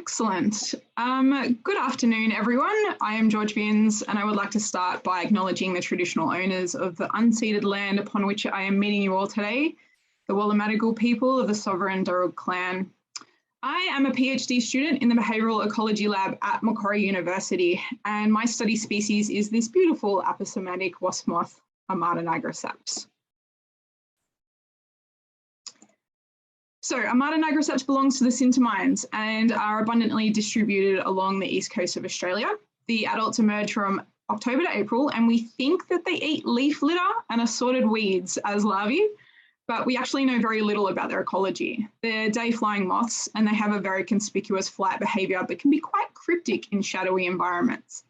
Excellent. Good afternoon, everyone. I am George Binns, and I would like to start by acknowledging the traditional owners of the unceded land upon which I am meeting you all today, the Wallumattagal people of the sovereign Darug clan. I am a PhD student in the Behavioural Ecology Lab at Macquarie University, and my study species is this beautiful aposematic wasp moth, Armata nigriceps. So Armata nigriceps belongs to the sintermines and are abundantly distributed along the east coast of Australia. The adults emerge from October to April, and we think that they eat leaf litter and assorted weeds as larvae, but we actually know very little about their ecology. They're day-flying moths, and they have a very conspicuous flight behaviour, but can be quite cryptic in shadowy environments.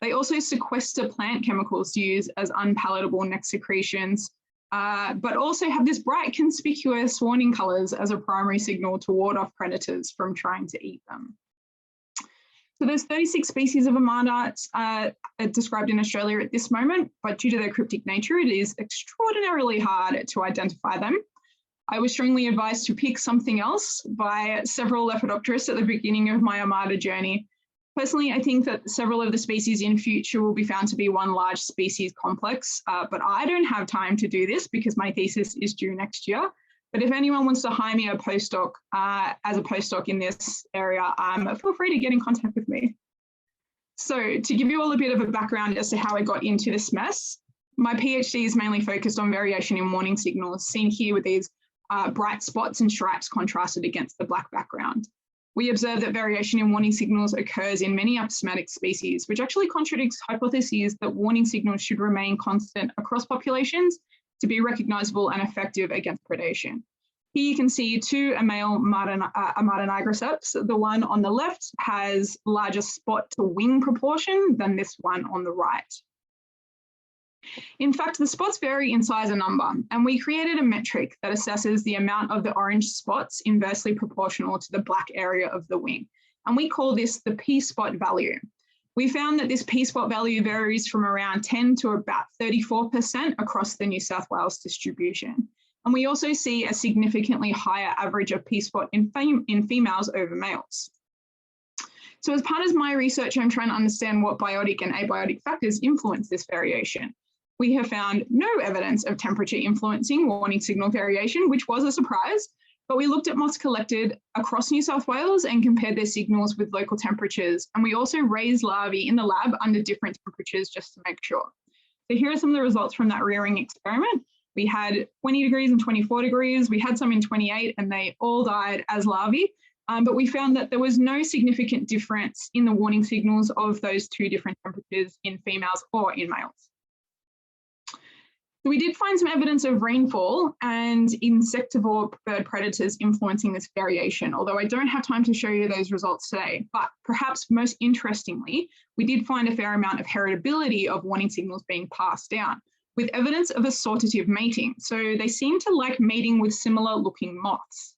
They also sequester plant chemicals to use as unpalatable neck secretions, but also have this bright conspicuous warning colours as a primary signal to ward off predators from trying to eat them. So there's 36 species of Armata described in Australia at this moment, but due to their cryptic nature, it is extraordinarily hard to identify them. I was strongly advised to pick something else by several lepidopterists at the beginning of my Armata journey. Personally, I think that several of the species in future will be found to be one large species complex, but I don't have time to do this because my thesis is due next year. But if anyone wants to hire me a postdoc as a postdoc in this area, feel free to get in contact with me. So to give you all a bit of a background as to how I got into this mess, my PhD is mainly focused on variation in warning signals, seen here with these bright spots and stripes contrasted against the black background. We observe that variation in warning signals occurs in many aposematic species, which actually contradicts hypotheses that warning signals should remain constant across populations to be recognisable and effective against predation. Here you can see two male Armata nigriceps. The one on the left has larger spot to wing proportion than this one on the right. In fact, the spots vary in size and number, and we created a metric that assesses the amount of the orange spots inversely proportional to the black area of the wing, and we call this the P-spot value. We found that this P-spot value varies from around 10 to about 34% across the New South Wales distribution, and we also see a significantly higher average of P-spot in females over males. So as part of my research, I'm trying to understand what biotic and abiotic factors influence this variation. We have found no evidence of temperature influencing warning signal variation, which was a surprise, but we looked at moths collected across New South Wales and compared their signals with local temperatures. And we also raised larvae in the lab under different temperatures just to make sure. So here are some of the results from that rearing experiment. We had 20 degrees and 24 degrees. We had some in 28 and they all died as larvae. But we found that there was no significant difference in the warning signals of those two different temperatures in females or in males. So we did find some evidence of rainfall and insectivore bird predators influencing this variation, although I don't have time to show you those results today. But perhaps most interestingly, we did find a fair amount of heritability of warning signals being passed down, with evidence of assortative mating. So they seem to like mating with similar looking moths.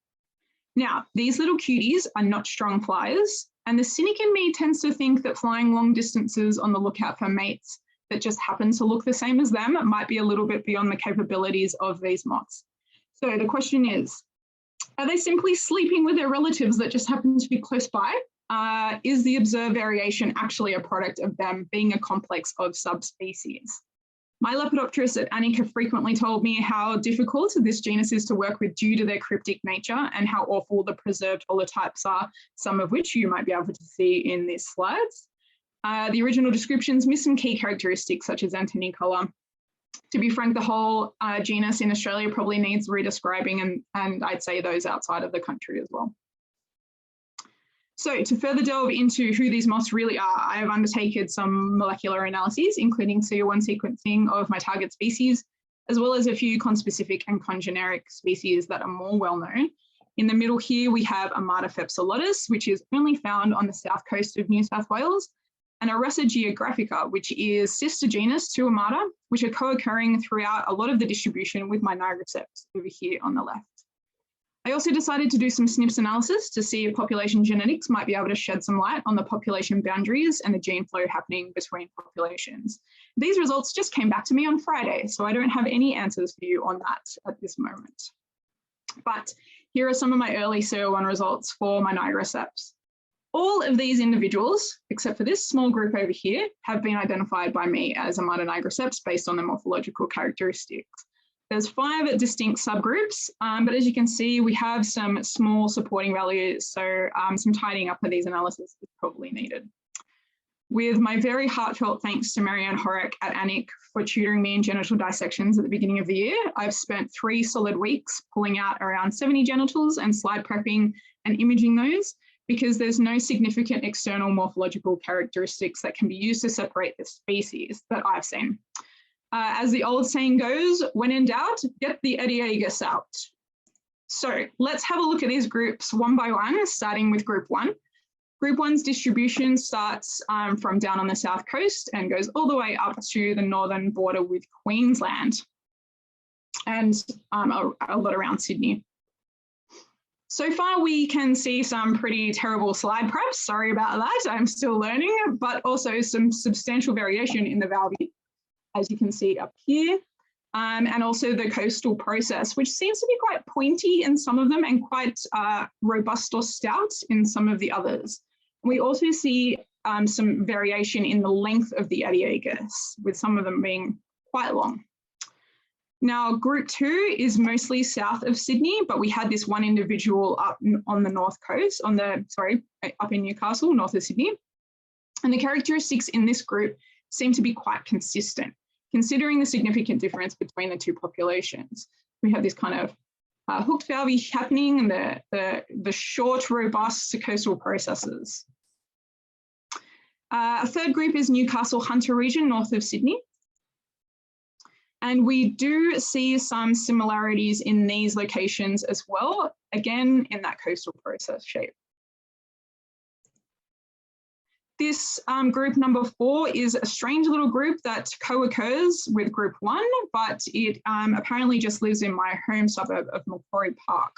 Now, these little cuties are not strong flyers, and the cynic in me tends to think that flying long distances on the lookout for mates that just happen to look the same as them might be a little bit beyond the capabilities of these moths. So the question is, are they simply sleeping with their relatives that just happen to be close by? Is the observed variation actually a product of them being a complex of subspecies? My lepidopterists at ANIC have frequently told me how difficult this genus is to work with due to their cryptic nature and how awful the preserved holotypes are, some of which you might be able to see in these slides. The original descriptions miss some key characteristics such as antennae colour. To be frank, the whole genus in Australia probably needs redescribing, and I'd say those outside of the country as well. So to further delve into who these moths really are, I have undertaken some molecular analyses, including CO1 sequencing of my target species, as well as a few conspecific and congeneric species that are more well known. In the middle here, we have Armata phepsalotus, which is only found on the south coast of New South Wales, and Aressa geographica, which is sister genus to Armata, which are co-occurring throughout a lot of the distribution with my nigriceps over here on the left. I also decided to do some SNPs analysis to see if population genetics might be able to shed some light on the population boundaries and the gene flow happening between populations. These results just came back to me on Friday, so I don't have any answers for you on that at this moment. But here are some of my early CO1 results for my nigriceps. All of these individuals, except for this small group over here, have been identified by me as Armata nigroceps based on their morphological characteristics. There's 5 distinct subgroups, but as you can see, we have some small supporting values, so some tidying up of these analyses is probably needed. With my very heartfelt thanks to Marianne Horek at ANIC for tutoring me in genital dissections at the beginning of the year, I've spent 3 solid weeks pulling out around 70 genitals and slide prepping and imaging those, because there's no significant external morphological characteristics that can be used to separate the species that I've seen. As the old saying goes, when in doubt, get the Aedeagus out. So let's have a look at these groups one by one, starting with group 1. Group 1's distribution starts from down on the south coast and goes all the way up to the northern border with Queensland and a lot around Sydney. So far, we can see some pretty terrible slide preps. Sorry about that, I'm still learning, but also some substantial variation in the valvae, as you can see up here, and also the coastal process, which seems to be quite pointy in some of them and quite robust or stout in some of the others. We also see some variation in the length of the Aedeagus, with some of them being quite long. Now, group 2 is mostly south of Sydney, but we had this one individual up on the north coast, up in Newcastle, north of Sydney. And the characteristics in this group seem to be quite consistent, considering the significant difference between the 2 populations. We have this kind of hooked valvae happening and the short, robust coastal processes. A third group is Newcastle Hunter region, north of Sydney. And we do see some similarities in these locations as well, again, in that coastal process shape. This group number 4 is a strange little group that co-occurs with group 1, but it apparently just lives in my home suburb of Macquarie Park.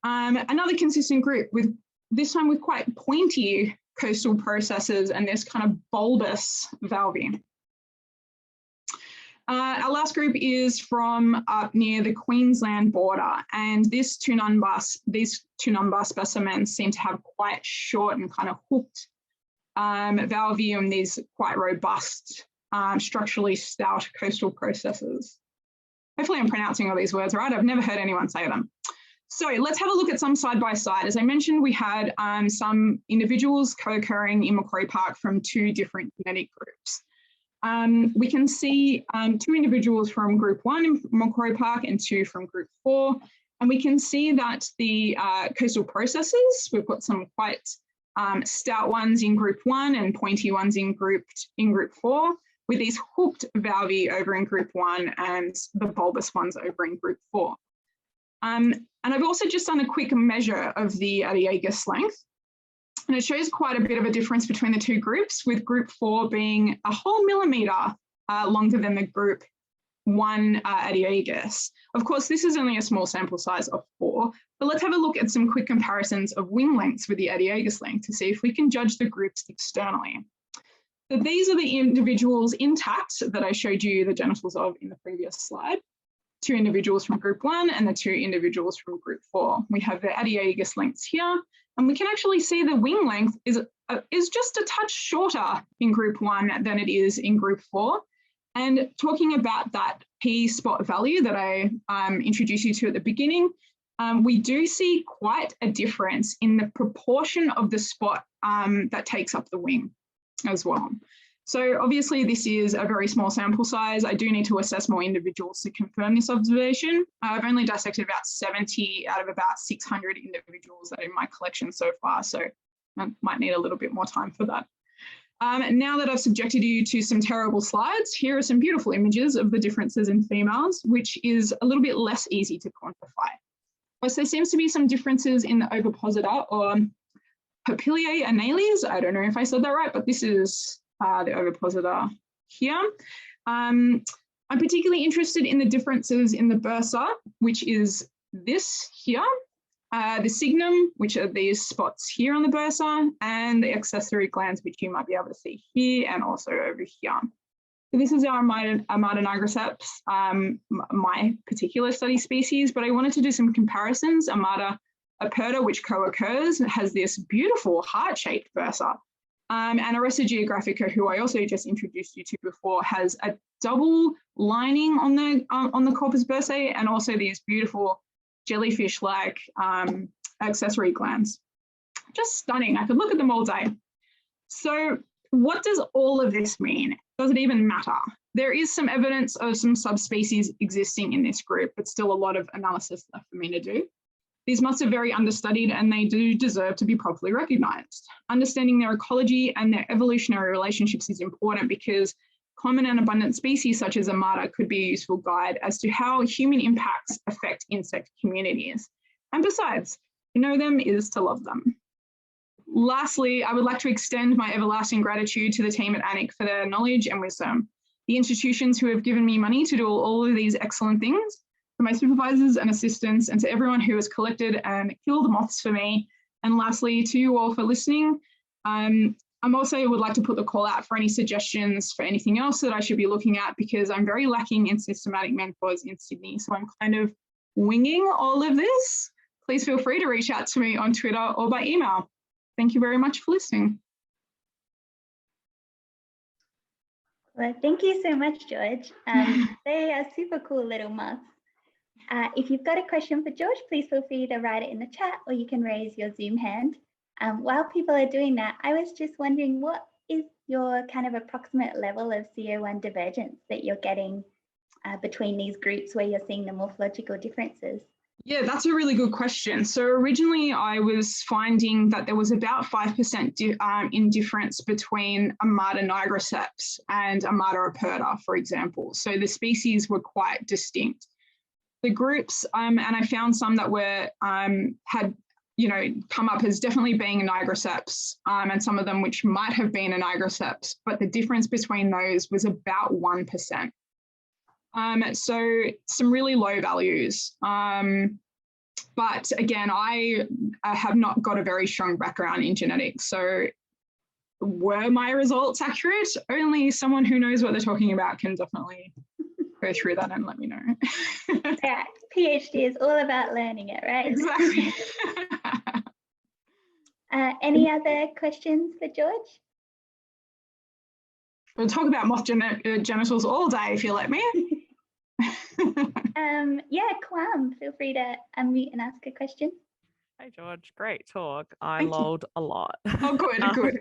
Another consistent group, with this time with quite pointy coastal processes and this kind of bulbous valvae. Our last group is from up near the Queensland border, and these two numbar specimens seem to have quite short and kind of hooked valvae and these quite robust, structurally stout coastal processes. Hopefully I'm pronouncing all these words right. I've never heard anyone say them. So let's have a look at some side by side. As I mentioned, we had some individuals co-occurring in Macquarie Park from 2 different genetic groups. We can see 2 individuals from group 1 in Macquarie Park and 2 from group 4. And we can see that the coastal processes, we've got some quite stout ones in group 1 and pointy ones in group 4, with these hooked valvae over in group 1 and the bulbous ones over in group 4. And I've also just done a quick measure of the Aedeagus length, and it shows quite a bit of a difference between the 2 groups, with group 4 being a whole millimetre longer than the group 1 Aedeagus. Of course, this is only a small sample size of 4, but let's have a look at some quick comparisons of wing lengths with the Aedeagus length to see if we can judge the groups externally. So these are the individuals intact that I showed you the genitals of in the previous slide. 2 individuals from group 1 and the 2 individuals from group 4. We have the Aedeagus lengths here, and we can actually see the wing length is just a touch shorter in group 1 than it is in group 4. And talking about that P spot value that I introduced you to at the beginning, we do see quite a difference in the proportion of the spot that takes up the wing as well. So obviously this is a very small sample size. I do need to assess more individuals to confirm this observation. I've only dissected about 70 out of about 600 individuals that are in my collection so far, so I might need a little bit more time for that. Now that I've subjected you to some terrible slides, here are some beautiful images of the differences in females, which is a little bit less easy to quantify. Plus, there seems to be some differences in the ovipositor or Papiliae anales. I don't know if I said that right, but this is the ovipositor here. I'm particularly interested in the differences in the bursa, which is this here, the signum, which are these spots here on the bursa, and the accessory glands, which you might be able to see here and also over here. So this is our Armata nigroceps, my particular study species, but I wanted to do some comparisons, Armata Aperta, which co-occurs, has this beautiful heart-shaped bursa. And Aresta geographica, who I also just introduced you to before, has a double lining on the corpus bursae, and also these beautiful jellyfish-like accessory glands. Just stunning. I could look at them all day. So what does all of this mean? Does it even matter? There is some evidence of some subspecies existing in this group, but still a lot of analysis left for me to do. These moths are very understudied and they do deserve to be properly recognised. Understanding their ecology and their evolutionary relationships is important because common and abundant species such as Amata could be a useful guide as to how human impacts affect insect communities. And besides, to know them is to love them. Lastly, I would like to extend my everlasting gratitude to the team at ANIC for their knowledge and wisdom, the institutions who have given me money to do all of these excellent things, to my supervisors and assistants, and to everyone who has collected and killed moths for me. And lastly, to you all for listening. I'm also would like to put the call out for any suggestions for anything else that I should be looking at, because I'm very lacking in systematic mentors in Sydney. So I'm kind of winging all of this. Please feel free to reach out to me on Twitter or by email. Thank you very much for listening. Well, thank you so much, George. They are super cool little moths. If you've got a question for George, please feel free to write it in the chat, or you can raise your Zoom hand. While people are doing that, I was just wondering, what is your kind of approximate level of CO1 divergence that you're getting between these groups where you're seeing the morphological differences? Yeah, that's a really good question. So originally I was finding that there was about 5% in difference between Amata nigriceps and Amata aperta, for example. So the species were quite distinct. The groups, and I found some that were had come up as definitely being a nigriceps, and some of them which might have been a nigriceps, but the difference between those was about 1%. So some really low values. But again, I have not got a very strong background in genetics. So were my results accurate? Only someone who knows what they're talking about can definitely go through that and let me know. Yeah, PhD is all about learning it, right? Exactly. Any other questions for George? We'll talk about moth genitals all day if you let me. Yeah, Kwam, feel free to unmute and ask a question. Hey George, great talk. I lolled a lot. Oh, good, good.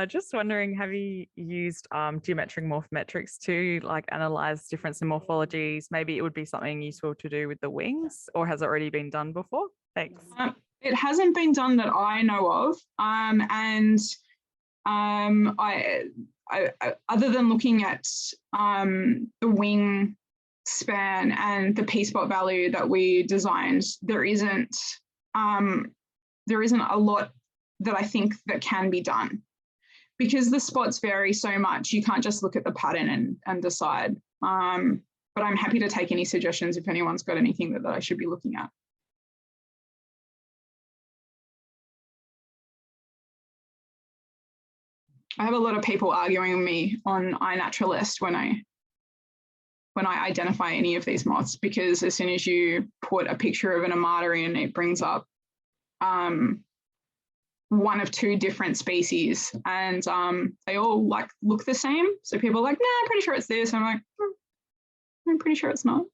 Just wondering, have you used geometric morphometrics to analyze difference in morphologies? Maybe it would be something useful to do with the wings, or has it already been done before? Thanks. It hasn't been done that I know of, other than looking at the wing span and the p-spot value that we designed, there isn't a lot that I think that can be done, because the spots vary so much. You can't just look at the pattern and decide. But I'm happy to take any suggestions if anyone's got anything that I should be looking at. I have a lot of people arguing with me on iNaturalist when I identify any of these moths, because as soon as you put a picture of an Amata in, it brings up one of two different species, and they all look the same. So people are like, "No, I'm pretty sure it's this." I'm like, "I'm pretty sure it's not."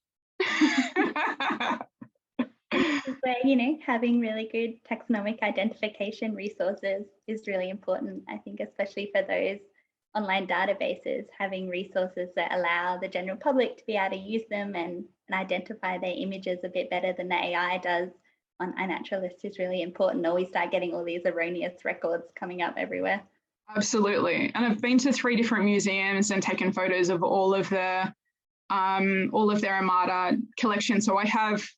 This is where, having really good taxonomic identification resources is really important. I think especially for those online databases, having resources that allow the general public to be able to use them and identify their images a bit better than the AI does on iNaturalist is really important, or we start getting all these erroneous records coming up everywhere. Absolutely. And I've been to 3 different museums and taken photos of all of their Amata collections. So I have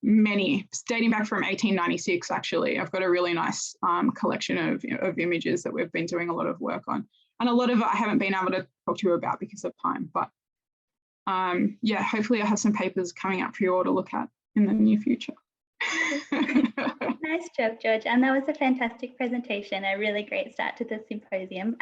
many dating back from 1896, actually. I've got a really nice collection of images that we've been doing a lot of work on. And a lot of it I haven't been able to talk to you about because of time. But yeah, hopefully I have some papers coming up for you all to look at in the near future. Nice job, George. And that was a fantastic presentation, a really great start to the symposium.